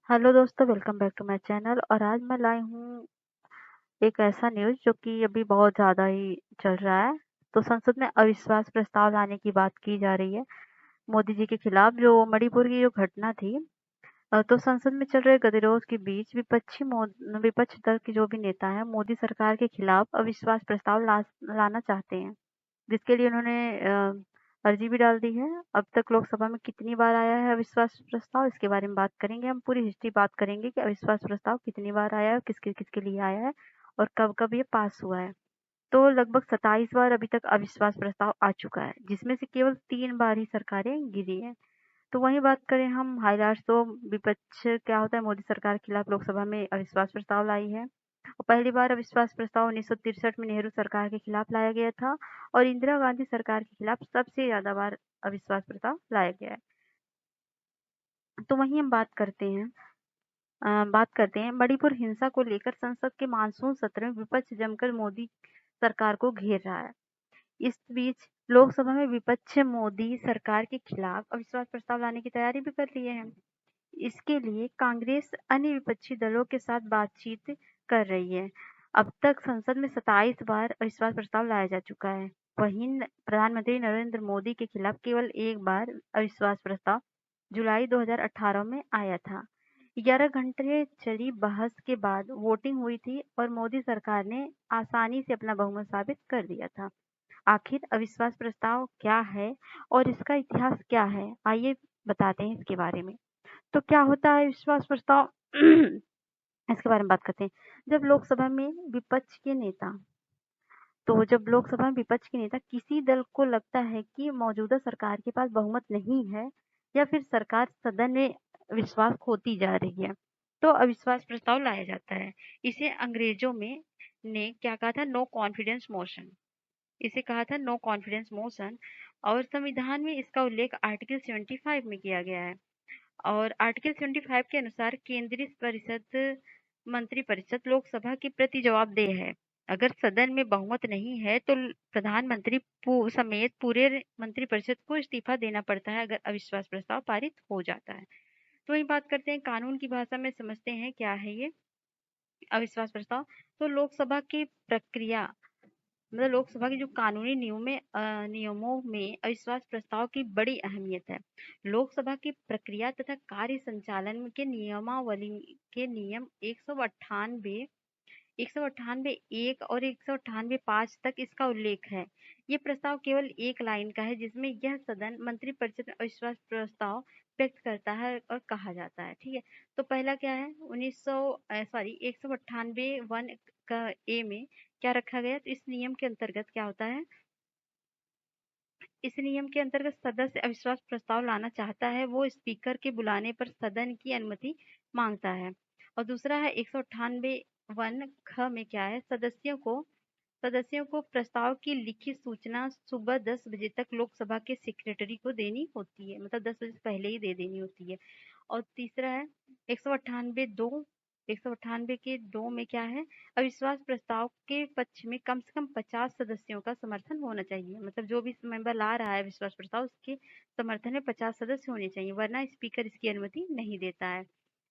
Hello दोस्तों, welcome back to my channel. और आज मैं लाई हूँ एक ऐसा न्यूज़ जो कि अभी बहुत ज़्यादा ही चल रहा है। तो संसद में अविश्वास प्रस्ताव लाने की बात की जा रही है मोदी जी के खिलाफ, जो मणिपुर की जो घटना थी। तो संसद में चल रहे गतिरोध के बीच विपक्ष दल के जो भी नेता हैं, मोदी सरकार के खिलाफ अविश्वास प्रस्ताव लाना चाहते हैं, जिसके लिए उन्होंने अर्जी भी डाल दी है। अब तक लोकसभा में कितनी बार आया है अविश्वास प्रस्ताव, इसके बारे में बात करेंगे। हम पूरी हिस्ट्री बात करेंगे कि अविश्वास प्रस्ताव कितनी बार आया है, किसके किसके लिए आया है और कब कब ये पास हुआ है। तो लगभग 27 बार अभी तक अविश्वास प्रस्ताव आ चुका है, जिसमें से केवल 3 बार ही सरकारें गिरी है। तो वहीं बात करें हम हाईलाइट्स, तो विपक्ष क्या होता है, मोदी सरकार के खिलाफ लोकसभा में अविश्वास प्रस्ताव लाई है। और पहली बार अविश्वास प्रस्ताव 1963 में नेहरू सरकार के खिलाफ लाया गया था, और इंदिरा गांधी सरकार के खिलाफ सबसे ज्यादा बार अविश्वास प्रस्ताव लाया गया है। तो वहीं हम बात करते हैं मणिपुर हिंसा को लेकर। संसद के मानसून सत्र में विपक्ष जमकर मोदी सरकार को घेर रहा है। इस बीच लोकसभा में विपक्ष मोदी सरकार के खिलाफ अविश्वास प्रस्ताव लाने की तैयारी भी कर लिए हैं। इसके लिए कांग्रेस अन्य विपक्षी दलों के साथ बातचीत कर रही है। अब तक संसद में 27 बार अविश्वास प्रस्ताव लाया जा चुका है। वहीं प्रधानमंत्री नरेंद्र मोदी के खिलाफ केवल एक बार अविश्वास प्रस्ताव जुलाई 2018 में आया था। 11 घंटे चली बहस के बाद वोटिंग हुई थी और मोदी सरकार ने आसानी से अपना बहुमत साबित कर दिया था। आखिर अविश्वास प्रस्ताव क्या है और इसका इतिहास क्या है, आइए बताते हैं इसके बारे में। तो क्या होता है विश्वास प्रस्ताव इसके बारे में बात करते हैं। जब लोकसभा में विपक्ष के नेता जब लोकसभा में विपक्ष के नेता किसी दल को लगता है कि मौजूदा सरकार के पास बहुमत नहीं है या फिर सरकार सदन में विश्वास खोती जा रही है, तो अविश्वास प्रस्ताव लाया जाता है। इसे अंग्रेजों में ने क्या कहा था, नो कॉन्फिडेंस मोशन। इसे कहा था नो कॉन्फिडेंस मोशन। और संविधान में इसका उल्लेख आर्टिकल 75 में किया गया है। और आर्टिकल 75 के अनुसार केंद्रीय परिषद मंत्रिपरिषद लोकसभा की प्रति जवाबदेह है। अगर सदन में बहुमत नहीं है तो प्रधानमंत्री समेत पूरे मंत्रिपरिषद को इस्तीफा देना पड़ता है अगर अविश्वास प्रस्ताव पारित हो जाता है। तो वही बात करते हैं, कानून की भाषा में समझते हैं क्या है ये अविश्वास प्रस्ताव। तो लोकसभा की प्रक्रिया, मतलब लोकसभा के जो कानूनी नियमों में अविश्वास प्रस्ताव की बड़ी अहमियत है। लोकसभा की प्रक्रिया तथा कार्य संचालन के नियमावली के नियम 198 एक और 198 5 तक इसका उल्लेख है। ये प्रस्ताव केवल एक लाइन का है, जिसमें यह सदन मंत्रिपरिषद में अविश्वास प्रस्ताव व्यक्त करता है और कहा जाता है। ठीक है, तो पहला क्या है, 198 1 का ए में क्या रखा गया। तो इस नियम के अंतर्गत क्या होता है, इस नियम के अंतर्गत सदस्य अविश्वास प्रस्ताव लाना चाहता है, वो स्पीकर के बुलाने पर सदन की अनुमति मांगता है। और दूसरा है 198 1 ख में क्या है, सदस्यों को प्रस्ताव की लिखित सूचना सुबह 10 बजे तक लोकसभा के सेक्रेटरी को देनी होती है, मतलब 10 बजे से पहले ही दे देनी होती है। और तीसरा है 198 के 2 में क्या है, अविश्वास प्रस्ताव के पक्ष में कम से कम 50 सदस्यों का समर्थन होना चाहिए। मतलब जो भी मेंबर ला रहा है विश्वास प्रस्ताव, उसके समर्थन में 50 सदस्य होने चाहिए, वरना स्पीकर इसकी अनुमति नहीं देता है।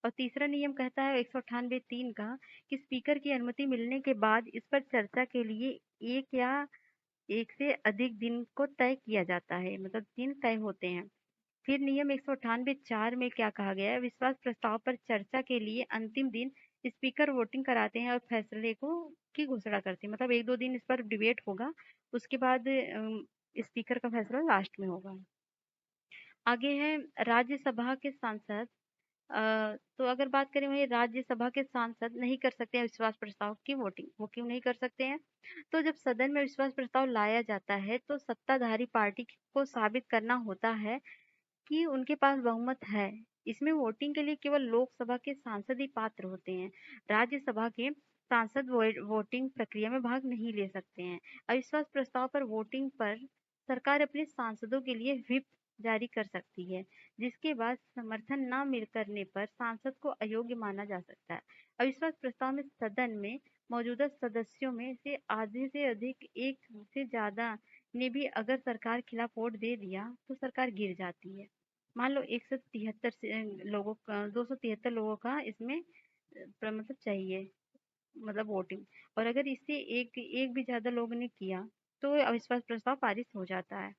और तीसरा नियम कहता है 198 3 का, कि स्पीकर की अनुमति मिलने के बाद इस पर चर्चा के लिए एक या एक से अधिक दिन को तय किया जाता है, मतलब दिन तय होते हैं। फिर नियम 198 4 में क्या कहा गया है, विश्वास प्रस्ताव पर चर्चा के लिए अंतिम दिन स्पीकर वोटिंग कराते हैं और फैसले को की घोषणा करते हैं। मतलब 1 2 दिन इस पर डिबेट होगा, उसके बाद स्पीकर का फैसला लास्ट में होगा। आगे है राज्यसभा के सांसद। तो अगर बात करें, वही राज्यसभा के सांसद नहीं कर सकते हैं विश्वास प्रस्ताव की वोटिंग। वो क्यों नहीं कर सकते हैं, तो जब सदन में विश्वास प्रस्ताव लाया जाता है तो सत्ताधारी पार्टी को साबित करना होता है कि उनके पास बहुमत है। इसमें वोटिंग के लिए केवल लोकसभा के सांसद ही पात्र होते हैं। राज्यसभा के सांसद वोटिंग प्रक्रिया में भाग नहीं ले सकते हैं। अविश्वास प्रस्ताव पर वोटिंग पर सरकार अपने सांसदों के लिए व्हिप जारी कर सकती है, जिसके बाद समर्थन न मिल करने पर सांसद को अयोग्य माना जा सकता है। अविश्वास प्रस्ताव में सदन में मौजूदा सदस्यों में से आधे से अधिक, एक से ज्यादा ने भी अगर सरकार खिलाफ वोट दे दिया तो सरकार गिर जाती है। मान लो 173 से लोगों का 273 लोगों का इसमें मतलब चाहिए, मतलब वोटिंग, और अगर इससे एक एक भी ज्यादा लोगों ने किया तो अविश्वास प्रस्ताव पारित हो जाता है।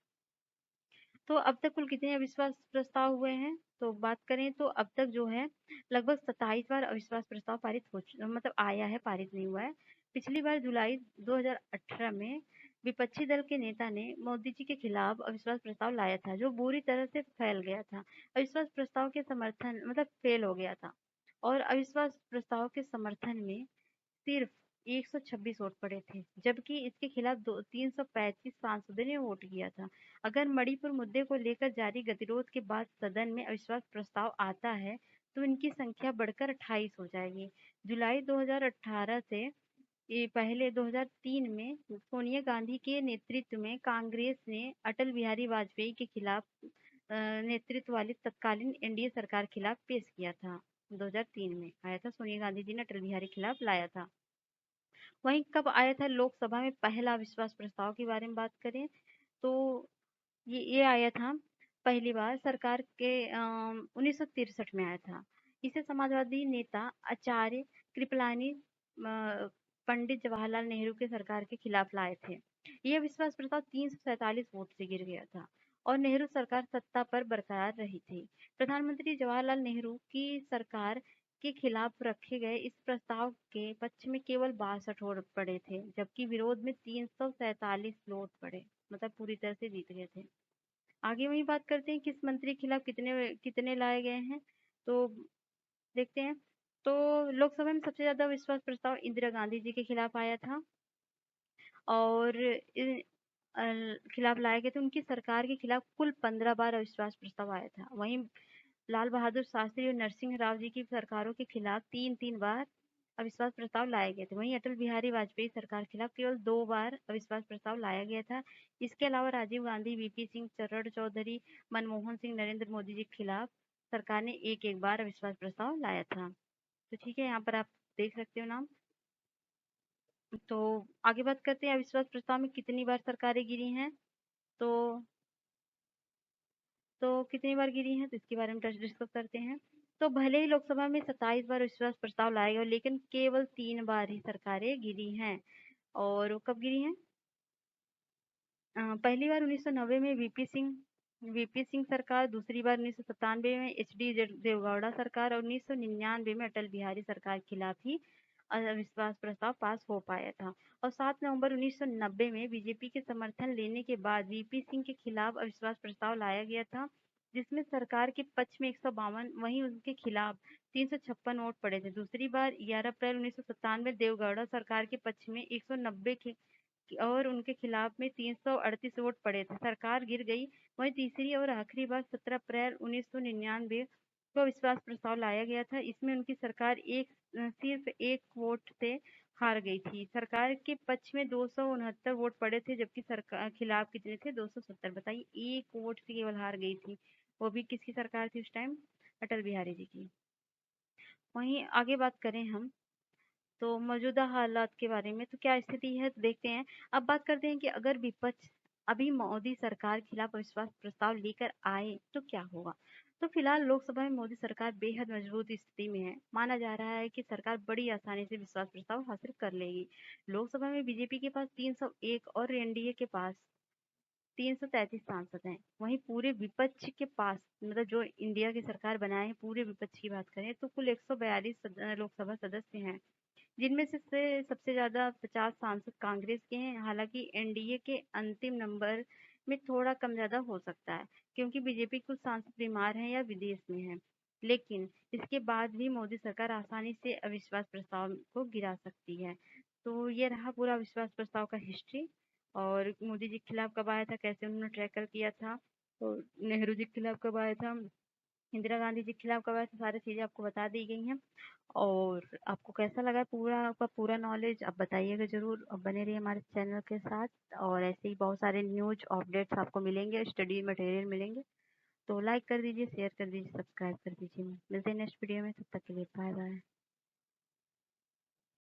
तो अब तक कुल कितने अविश्वास प्रस्ताव हुए हैं, तो बात करें तो अब तक जो है लगभग 27 बार अविश्वास प्रस्ताव पारित मतलब आया है, पारित नहीं हुआ है। पिछली बार जुलाई 2018 में विपक्षी दल के नेता ने मोदी जी के खिलाफ अविश्वास प्रस्ताव लाया था, जो बुरी तरह से फैल गया था। अविश्वास प्रस्ताव के समर्थन मतलब फेल हो गया था, और अविश्वास प्रस्ताव के समर्थन में सिर्फ 126 वोट पड़े थे, जबकि इसके खिलाफ 335 सांसदों ने वोट किया था। अगर मणिपुर मुद्दे को लेकर जारी गतिरोध के बाद सदन में अविश्वास प्रस्ताव आता है, तो इनकी संख्या बढ़कर 28 हो जाएगी। जुलाई 2018 से ये पहले 2003 में सोनिया गांधी के नेतृत्व में कांग्रेस ने अटल बिहारी वाजपेयी के खिलाफ नेतृत्व वाली तत्कालीन एनडीए सरकार खिलाफ पेश किया था। 2003 में आया था, सोनिया गांधी जी ने अटल बिहारी खिलाफ लाया था। वहीं कब आया था लोकसभा में पहला अविश्वास प्रस्ताव के बारे में बात करें तो ये आया था पहली बार सरकार के 1963 में आया था। इसे समाजवादी नेता आचार्य कृपलानी पंडित जवाहरलाल नेहरू के सरकार के खिलाफ लाए थे। यह अविश्वास प्रस्ताव 347 वोट से गिर गया था और नेहरू सरकार सत्ता पर बरकरार रही थी। प्रधानमंत्री जवाहरलाल नेहरू की सरकार के खिलाफ रखे गए इस प्रस्ताव के पक्ष में केवल 62 वोट पड़े थे, जबकि विरोध में 347 वोट पड़े, मतलब पूरी तरह से जीत गए थे। आगे वही बात करते हैं किस मंत्री के खिलाफ कितने कितने लाए गए हैं, तो देखते हैं। तो लोकसभा में सबसे ज्यादा विश्वास प्रस्ताव इंदिरा गांधी जी के खिलाफ आया था, और खिलाफ लाए गए थे। उनकी सरकार के खिलाफ कुल 15 बार अविश्वास प्रस्ताव आया था। वहीं लाल बहादुर शास्त्री और नरसिंह राव जी की सरकारों के खिलाफ 3-3 बार अविश्वास प्रस्ताव लाए गए थे। वहीं अटल बिहारी वाजपेयी सरकार के खिलाफ केवल 2 बार अविश्वास प्रस्ताव लाया गया था। इसके अलावा राजीव गांधी, वीपी सिंह, चरण चौधरी, मनमोहन सिंह, नरेंद्र मोदी जी के खिलाफ सरकार ने एक एक बार अविश्वास प्रस्ताव लाया था। तो ठीक है, यहाँ पर आप देख सकते हो नाम। तो आगे बात करते हैं अविश्वास प्रस्ताव में कितनी बार सरकारें गिरी हैं, तो कितनी बार गिरी हैं, तो इसके बारे में डिस्कस करते हैं। तो भले ही लोकसभा में 27 बार विश्वास प्रस्ताव लाए गए, लेकिन केवल 3 बार ही सरकारें गिरी हैं। और वो कब गिरी हैं? पहली बार 1990 में वीपी सिंह सरकार, दूसरी बार 1997 में एचडी देवगौड़ा सरकार, और 1999 में अटल बिहारी सरकार के खिलाफ ही अविश्वास प्रस्ताव पास हो पाया था। और 7 नवंबर 1990 में बीजेपी के समर्थन लेने के बाद वीपी सिंह के खिलाफ अविश्वास प्रस्ताव लाया गया था, जिसमें सरकार के पक्ष में 152, वहीं उनके खिलाफ 356 वोट पड़े थे। दूसरी बार 11 अप्रैल 1997 देवगौड़ा सरकार के पक्ष में 190 और उनके खिलाफ में 338 वोट पड़े थे, सरकार गिर गई। वहीं तीसरी और आखिरी बार 17 अप्रैल 1999 को विश्वास प्रस्ताव लाया गया था। इसमें उनकी सरकार सिर्फ एक वोट से हार गई थी। सरकार के पक्ष में 269 वोट पड़े थे, जबकि सरकार खिलाफ कितने थे? 270। बताइए, एक वोट से केवल हार गई थी। वो भी किसकी सरकार थी उस टाइम? अटल बिहारी जी की। वहीं आगे बात करें हम, तो मौजूदा हालात के बारे में तो क्या स्थिति है, तो देखते हैं। अब बात करते हैं कि अगर विपक्ष अभी मोदी सरकार के खिलाफ अविश्वास प्रस्ताव लेकर आए तो क्या होगा। तो फिलहाल लोकसभा में मोदी सरकार बेहद मजबूत स्थिति में है। माना जा रहा है कि सरकार बड़ी आसानी से विश्वास प्रस्ताव हासिल कर लेगी। लोकसभा में बीजेपी के पास 301 और एनडीए के पास 333 सांसद हैं। वहीं पूरे विपक्ष के पास, मतलब जो इंडिया की सरकार बनाए हैं, पूरे विपक्ष की बात करें तो कुल 142 लोकसभा सदस्य हैं, जिनमें से सबसे ज्यादा 50 सांसद कांग्रेस के हैं। हालांकि एनडीए के अंतिम नंबर में थोड़ा कम ज्यादा हो सकता है, क्योंकि बीजेपी कुछ सांसद बीमार हैं या विदेश में हैं। लेकिन इसके बाद भी मोदी सरकार आसानी से अविश्वास प्रस्ताव को गिरा सकती है। तो ये रहा पूरा अविश्वास प्रस्ताव का हिस्ट्री। और मोदी जी के खिलाफ कब आया था, कैसे उन्होंने टैकल किया था, तो नेहरू जी के खिलाफ कब आया था, इंदिरा गांधी जी के खिलाफ कब आया था, सारी चीजें आपको बता दी गई हैं। और आपको कैसा लगा पूरा आपका पूरा नॉलेज, आप बताइएगा जरूर। और बने रहिए हमारे चैनल के साथ, और ऐसे ही बहुत सारे न्यूज अपडेट्स आपको मिलेंगे, स्टडी मटेरियल मिलेंगे। तो लाइक कर दीजिए, शेयर कर दीजिए, सब्सक्राइब कर दीजिए। मिलते हैं नेक्स्ट वीडियो में, तब तक के लिए बाय बाय।